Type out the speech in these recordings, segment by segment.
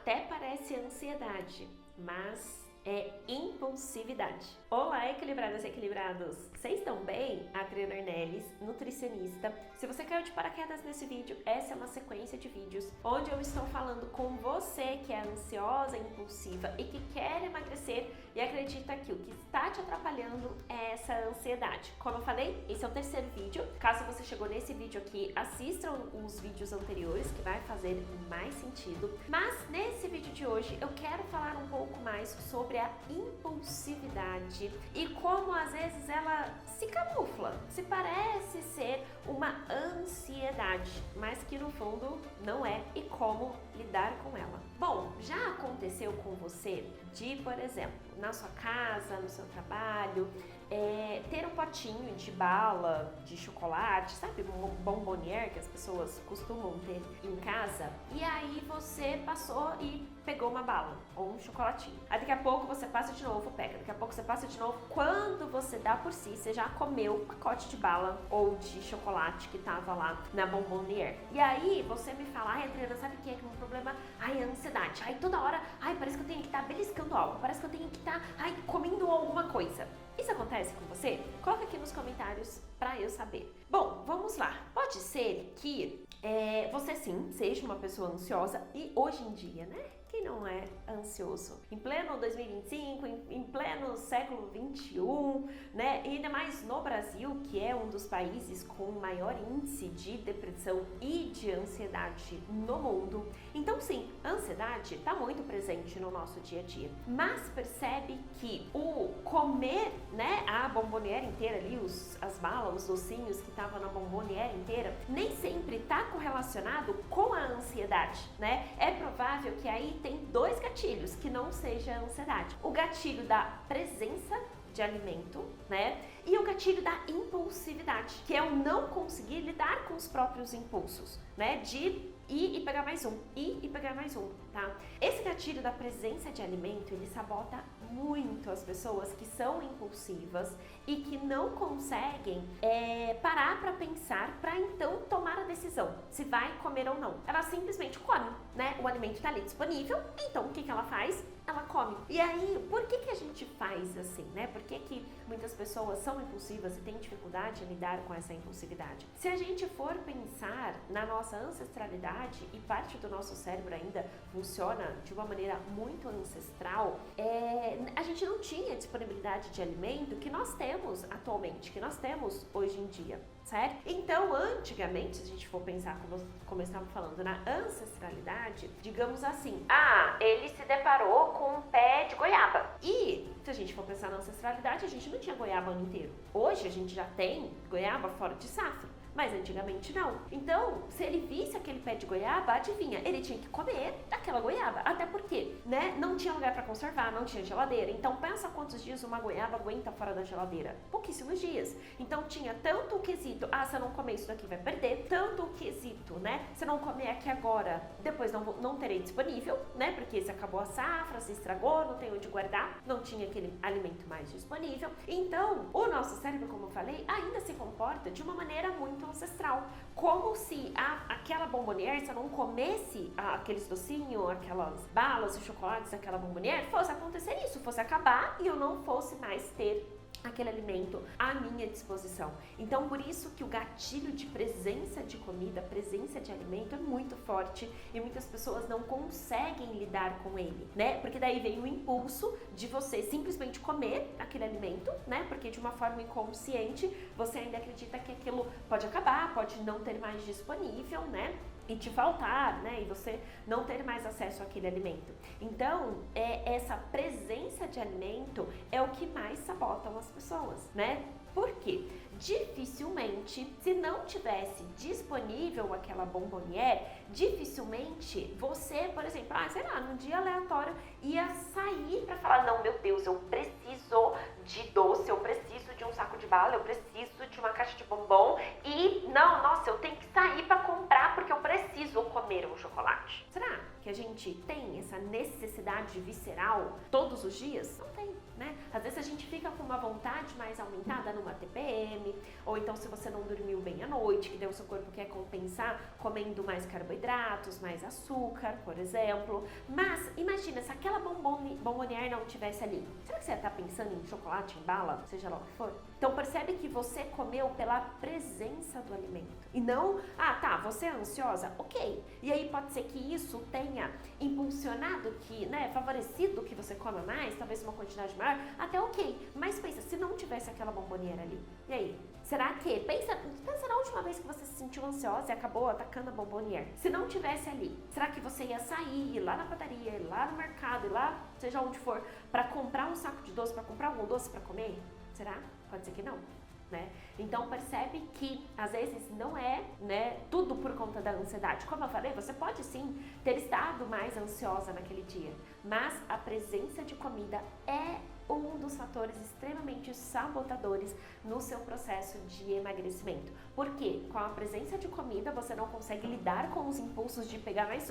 até parece ansiedade, mas é impulsividade. Olá, equilibradas e equilibrados! Vocês estão bem? Adriana Arnelis, nutricionista. Se você caiu de paraquedas nesse vídeo, essa é uma sequência de vídeos onde eu estou falando com você que é ansiosa, impulsiva e que quer emagrecer e acredita que o que está te atrapalhando é essa ansiedade. Como eu falei, esse é o terceiro vídeo. Caso você chegou nesse vídeo aqui, assistam os vídeos anteriores que vai fazer mais sentido. Mas nesse vídeo de hoje eu quero falar um pouco mais sobre a impulsividade e como às vezes ela se camufla, se parece ser uma ansiedade, mas que no fundo não é, e como lidar com ela. Bom, já aconteceu com você de, por exemplo, na sua casa, no seu trabalho, ter um potinho de bala, de chocolate, sabe, um bombonier que as pessoas costumam ter em casa, e aí você passou e pegou uma bala ou um chocolatinho. Aí daqui a pouco você passa de novo, pega, daqui a pouco você passa de novo. Quando você dá por si, você já comeu o pacote de bala ou de chocolate que tava lá na bombonier. E aí você me fala, ai Adriana, sabe o que é um problema? Ai, a ansiedade. Ai, toda hora, ai, parece que eu tenho que estar beliscando algo, parece que eu tenho que estar, ai, comendo alguma coisa. Isso acontece com você? Coloca aqui nos comentários para eu saber. Bom, vamos lá. Pode ser que você sim seja uma pessoa ansiosa e hoje em dia, né? Quem não é ansioso? Em pleno 2025, em pleno século 21, né? E ainda mais no Brasil, que é um dos países com maior índice de depressão e de ansiedade no mundo. Então sim, a ansiedade está muito presente no nosso dia a dia. Mas percebe que o comer, né, a bombonier inteira ali, as balas, os docinhos que estavam na bombonier inteira, nem sempre está correlacionado com a ansiedade, né? É provável que aí tem dois gatilhos que não seja a ansiedade. O gatilho da presença de alimento, né? E o gatilho da impulsividade, que é o não conseguir lidar com os próprios impulsos, né? De ir e pegar mais um, ir e pegar mais um, tá? Esse gatilho da presença de alimento, ele sabota muito as pessoas que são impulsivas e que não conseguem parar para pensar para então tomar a decisão se vai comer ou não. Ela simplesmente come, né? O alimento tá ali disponível, então o que ela faz? Ela come. E aí, por que a gente faz assim, né? Por que muitas pessoas são impulsivas e têm dificuldade em lidar com essa impulsividade? Se a gente for pensar na nossa ancestralidade, e parte do nosso cérebro ainda funciona de uma maneira muito ancestral, a gente não tinha disponibilidade de alimento que nós temos atualmente, que nós temos hoje em dia, certo? Então, antigamente, se a gente for pensar, como eu estava falando, na ancestralidade, digamos assim, ele se deparou com um pé de goiaba. E, se a gente for pensar na ancestralidade, a gente não tinha goiaba o ano inteiro. Hoje, a gente já tem goiaba fora de safra. Mas antigamente não. Então, se ele visse aquele pé de goiaba, adivinha, ele tinha que comer aquela goiaba. Até porque, né, não tinha lugar para conservar, não tinha geladeira. Então, pensa quantos dias uma goiaba aguenta fora da geladeira. Pouquíssimos dias. Então, tinha tanto o quesito, se eu não comer isso daqui vai perder. Tanto o quesito, né, se eu não comer aqui agora, depois não terei disponível, né, porque se acabou a safra, se estragou, não tem onde guardar, não tinha aquele alimento mais disponível. Então, o nosso cérebro, como eu falei, ainda se comporta de uma maneira muito ancestral, como se aquela bombonier, se eu não comesse aqueles docinhos, aquelas balas e chocolates daquela bombonier, fosse acontecer isso, fosse acabar e eu não fosse mais ter aquele alimento à minha disposição. Então, por isso que o gatilho de presença de comida, presença de alimento é muito forte e muitas pessoas não conseguem lidar com ele, né? Porque daí vem o impulso de você simplesmente comer aquele alimento, né? Porque de uma forma inconsciente você ainda acredita que aquilo pode acabar, pode não ter mais disponível, né? E te faltar, né? E você não ter mais acesso àquele alimento. Então, essa presença de alimento é o que mais sabotam as pessoas, né? Por quê? Dificilmente, se não tivesse disponível aquela bombonier, dificilmente você, por exemplo, sei lá, num dia aleatório ia sair para falar, não, meu Deus, eu preciso de doce, eu preciso de um saco de bala, eu preciso de uma caixa de bombom e, não, nossa, eu tenho que sair para comprar porque eu preciso comer um chocolate. Será que a gente tem essa necessidade visceral todos os dias? Não tem, né? Às vezes a gente fica com uma vontade mais aumentada numa TPM, TPM, ou então se você não dormiu bem à noite, que daí o seu corpo quer compensar comendo mais carboidratos, mais açúcar, por exemplo. Mas imagina, se aquela bombonière não tivesse ali, será que você ia estar pensando em chocolate, em bala, seja lá o que for? Então percebe que você comeu pela presença do alimento. E não, tá, você é ansiosa? Ok. E aí pode ser que isso tenha impulsionado, favorecido que você coma mais, talvez uma quantidade maior, até ok. Mas pensa, se não tivesse aquela bombonière ali, e aí? Será que, pensa na última vez que você se sentiu ansiosa e acabou atacando a bombonière. Se não tivesse ali, será que você ia sair, ir lá na padaria, ir lá no mercado, ir lá, seja onde for, para comprar um saco de doce, para comprar algum doce para comer? Será? Pode ser que não. Né? Então percebe que às vezes não é, tudo por conta da ansiedade. Como eu falei, você pode sim ter estado mais ansiosa naquele dia, mas a presença de comida é um dos fatores extremamente sabotadores no seu processo de emagrecimento. Porque com a presença de comida você não consegue lidar com os impulsos de pegar mais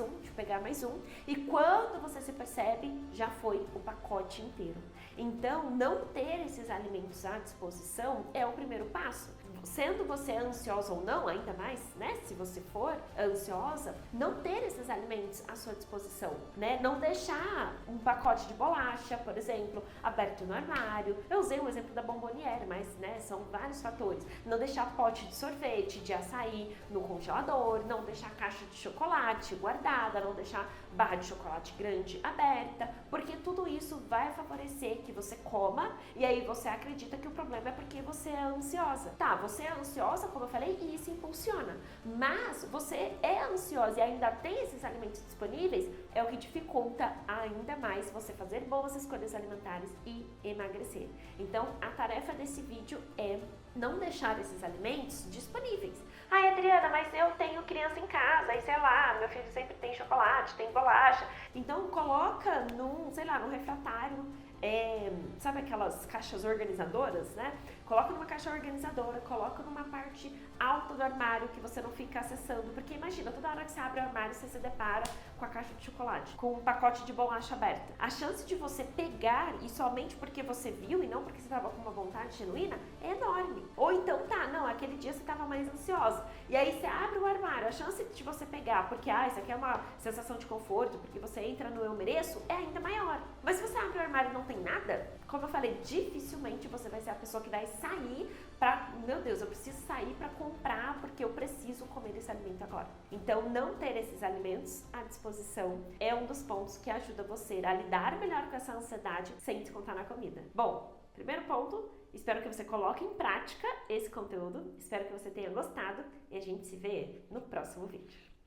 um, e quando você se percebe, já foi o pacote inteiro. Então, não ter esses alimentos à disposição é o primeiro passo. Sendo você ansiosa ou não, ainda mais, se você for ansiosa, não ter esses alimentos à sua disposição, Não deixar um pacote de bolacha, por exemplo, aberto no armário. Eu usei o exemplo da bombonière, mas, são vários fatores. Não deixar pote de sorvete, de açaí no congelador, não deixar caixa de chocolate guardada, não deixar barra de chocolate grande aberta, porque tudo isso vai favorecer que você coma e aí você acredita que o problema é porque você é ansiosa. Tá, você é ansiosa, como eu falei, e isso impulsiona. Mas você é ansiosa e ainda tem esses alimentos disponíveis, é o que dificulta ainda mais você fazer boas escolhas alimentares e emagrecer. Então, a tarefa desse vídeo é não deixar esses alimentos disponíveis. Ai, Adriana, mas eu tenho criança em casa, e sei lá, meu filho sempre tem chocolate, tem bolacha. Então, coloca num refratário, sabe aquelas caixas organizadoras, Coloca numa caixa organizadora, coloca numa parte alta do armário que você não fica acessando, porque imagina, toda hora que você abre o armário, você se depara com a caixa de chocolate, com um pacote de bolacha aberta. A chance de você pegar e somente porque você viu e não porque você estava com uma vontade genuína é enorme. Ou então, aquele dia você estava mais ansiosa, e aí você abre o armário, a chance de você pegar, porque isso aqui é uma sensação de conforto, porque você entra no eu mereço, é ainda maior. Mas se você abre o armário e não tem nada, como eu falei, dificilmente você vai ser a pessoa que vai sair meu Deus, eu preciso sair para comprar porque eu preciso comer esse alimento agora. Então, não ter esses alimentos à disposição é um dos pontos que ajuda você a lidar melhor com essa ansiedade sem descontar na comida. Bom, primeiro ponto, espero que você coloque em prática esse conteúdo, espero que você tenha gostado e a gente se vê no próximo vídeo.